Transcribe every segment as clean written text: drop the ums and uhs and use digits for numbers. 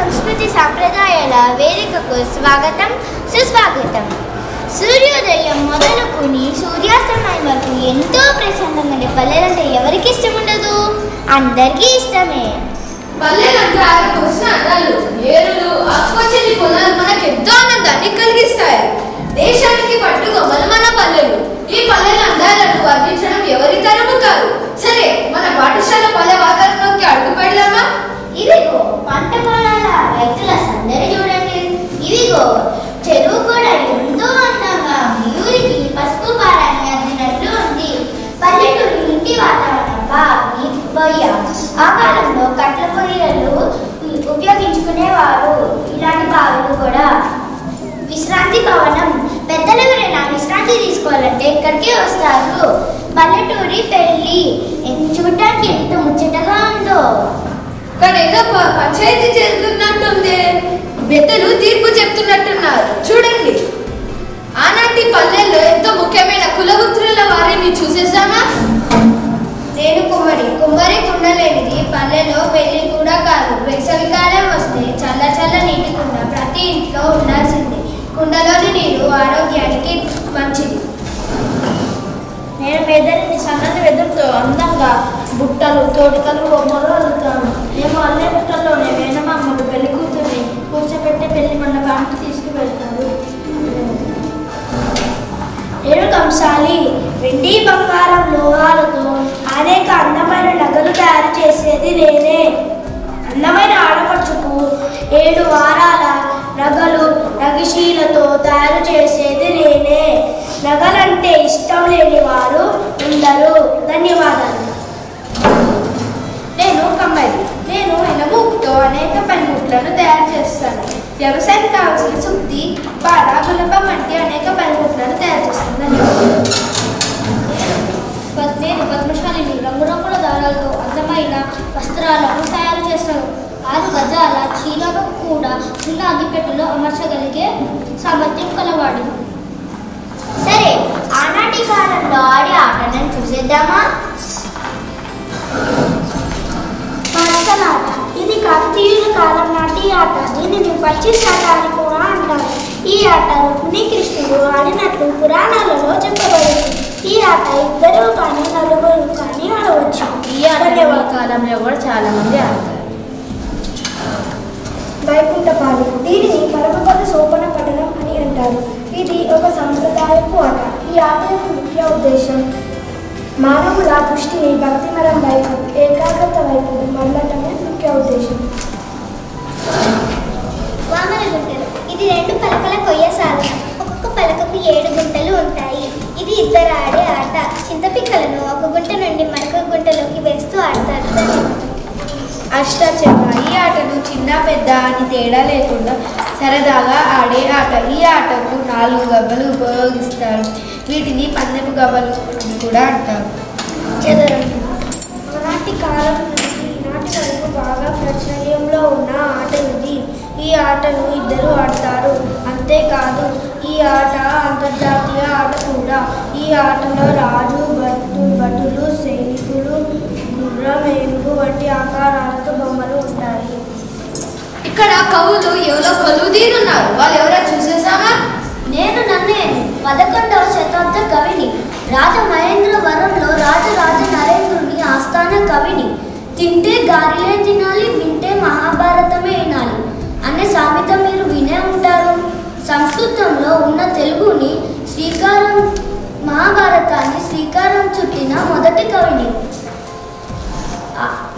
సంస్కృతి సాంప్రదాయాల వేదికకు స్వాగతం సుస్వాగతం. సూర్యోదయం మొదలుకొని సూర్యాస్తమయం వరకు ఎంతో ప్రశాంతంగా పల్లెలంటే ఎవరికి ఇష్టం ఉండదు? అందరికీ ఇష్టమే. పల్లెలంటే ఆయనకు వచ్చిన అందాలు, ఏరులు, ఆకుపచ్చని పొలాలు మనకు ఎంతో ఆనందాన్ని కలిగిస్తాయి. దేశానికి పట్టుకొమ్మలు మన పల్లెలు. ఈ పల్లెల అందాలను వర్ణించడం ఎవరి తరము కాదు. సరే, మన పాఠశాల పల్లె వాతావరణంలోకి అడుగు పెడదామా? ఇదిగో పంట పొలాల రైతుల సందడి చూడండి. ఇదిగో చెరువు కూడా ఎంతో అందంగా ఊరికి పసుపు పారాన్ని అందినట్లు ఉంది. పల్లెటూరు ఇంటి వాతావరణం బావి, బొయ్య. ఆ కాలంలో కట్ల పొయ్యలు ఉపయోగించుకునేవారు. ఇలాంటి బావులు కూడా. విశ్రాంతి భవనం. పెద్దలు ఎవరైనా విశ్రాంతి తీసుకోవాలంటే ఇక్కడికే వస్తారు. పల్లెటూరి పెళ్లి చూడటానికి ఎంత ముచ్చటగా ఉందో. ఇక్కడ ఏదో పంచాయతీ జరుగుతున్నట్టుంది. పెద్దలు తీర్పు చెప్తున్నట్టున్నారు. చూడండి, ఆనాటి పల్లెల్లో ఎంతో ముఖ్యమైన కులవృత్తుల వారిని చూసేసామా? నేను కుమ్మరి కుండలేనిది పల్లెలో పెళ్లి కూడా కాదు. వేసవికాలం వస్తే చల్ల చల్ల నీటి కుండ ప్రతి ఇంట్లో ఉండాల్సిందే. కుండలోని నీరు ఆరోగ్యానికి మంచిది. నేను పెద్దలని సన్నని వెదురుతో అందంగా బుట్టలు, తోటికలు, బొమ్మలు అల్లుతాను. మేము అల్లే బుట్టల్లోనే వేణమమ్మలు పెళ్లి కూతుర్ని కూర్చోబెట్టే పెళ్లి మండపానికి తీసుకువెళ్తారు. నేను కంసాలి. వెండి, బంగారం, లోహాలతో అనేక అందమైన నగలు తయారు చేసేది నేనే. అందమైన ఆడపడుచుకు 7 వారాల నగలు నగిశీలతో తయారు చేసేది నేనే. నగలంటే ఇష్టం లేని వారు ఉండరు. ధన్యవాదాలు. నేను కమ్మరి. నేను ఎనముతో అనేక పనిముట్లను తయారు చేస్తాను. వ్యవసాయానికి కావాల్సిన శుద్ధి, పార, గులపం వంటి అనేక పనిముట్లను తయారు చేస్తాను. నేను పద్మశాలిని. రంగురంగుల దారాలతో అందమైన వస్త్రాలను తయారు చేస్తాను. 6 గజాల చీలను కూడా చిన్న అగ్గిపెట్టెలో అమర్చగలిగే సామర్థ్యం కలవాడు. సరే, ఆనాటి కాలంలో ఆడే ఆటలను చూసేద్దామా? పచ్చలాట. ఇది కాకతీయుల కాలం నాటి ఆట. దీనిని పచ్చిసాట అని కూడా అంటారు. ఈ ఆట రుక్మిణి కృష్ణుడు ఆడినట్లు పురాణాలలో చెప్పబడింది. ఈ ఆట 2 కానీ 4 కానీ ఆడవచ్చు. ఈ ఆట కాలంలో కూడా చాలా మంది ఆడతారు. వైకుంఠపాలి. దీనిని పరమపద సోపన పఠనం అని అంటారు. ఇది ఒక సంప్రదాయపు ఆట. ఈ ఆట యొక్క ముఖ్య ఉద్దేశం మానవుల దృష్టిని భక్తిమరం వైపు, ఏకాగ్రత వైపు మరలటమే ముఖ్య ఉద్దేశం. వామన గుంటలు. ఇది 2 పలకల కొయ్య సాధనం. ఒక్కొక్క పలకకు 7 గుంటలు ఉంటాయి. ఇది ఇద్దరు ఆడే ఆట. చింతపిక్కలను ఒక గుంట నుండి మరొక గుంటలోకి వేస్తూ ఆడతారు. అష్టాచెమ్మ. ఈ ఆటను చిన్న పెద్ద అని తేడా లేకుండా సరదాగా ఆడే ఆట. ఈ ఆటకు 4 గవ్వలు ఉపయోగిస్తారు. వీటిని పందెపు గవ్వలు కూడా అంటారు. చదరంగం. ఆనాటి కాలం నుండి ఈనాటి వరకు బాగా ప్రాచుర్యంలో ఉన్న ఆట ఇది. ఈ ఆటను 2 ఆడతారు. అంతేకాదు, ఈ ఆట అంతర్జాతీయ ఆట కూడా. ఈ ఆటలో రాజు, భటులు, సైనికులు, గుర్రం, ఏనుగు వంటి ఆకారాలతో బొమ్మలు ఉంటాయి. ఇక్కడ కవులు ఎవరో కొలువుదీరున్నారు. వాళ్ళు ఎవరో చూసేసామా? నేను నన్నేను. 11వ శతాబ్ద కవిని. రాజమహేంద్రవరంలో రాజరాజ నరేంద్రుని ఆస్థాన కవిని. తింటే గారిలే తినాలి, వింటే మహాభారతమే వినాలి అనే సామెత మీరు వినే ఉంటారు. సంస్కృతంలో ఉన్న తెలుగుని మహాభారతాన్ని శ్రీకారం చుట్టిన మొదటి కవిని.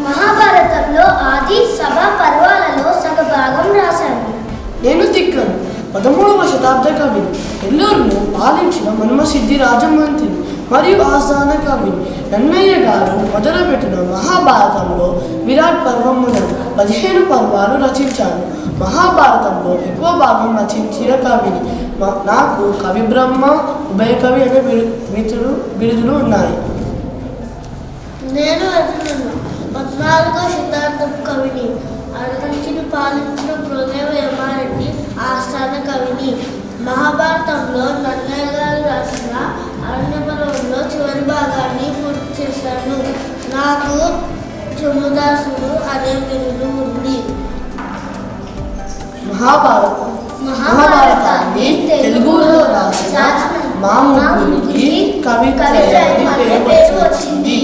మహాభారతంలో ఆది, సభ, పర్వాలలో సగభాగం రాశాను. నేను తిక్కను. 13వ శతాబ్ద కవిని. నెల్లూరును పాలించిన మన్మసిద్ధి రాజమంత్రి మరియు ఆస్థాన కవిని. నన్నయ్య గారు మొదలుపెట్టిన మహాభారతంలో విరాట్ పర్వం మొదలు 15 పర్వాలు రచించాను. మహాభారతంలో ఎక్కువ భాగం రచించిన కవిని. నాకు కవి బ్రహ్మ, ఉభయకవి అనే బిరుదులు ఉన్నాయి. నేను 14వ శతాబ్దం కవిని. అరగంటిని పాలించిన బృహదేవ యమారెడ్డి ఆస్థాన కవిని. మహాభారతంలో నన్నయ్య గారు రాసిన అరణ్యపర్వంలో చివరి భాగాన్ని పూర్తి చేశాను. నాకు జమ్ముదాసుడు అనే బిరుదు ఉంది. మహాభారతాన్ని తెలుగులో రాసిన మా ముగ్గురికి కవిత్రయం అనే పేరు వచ్చింది.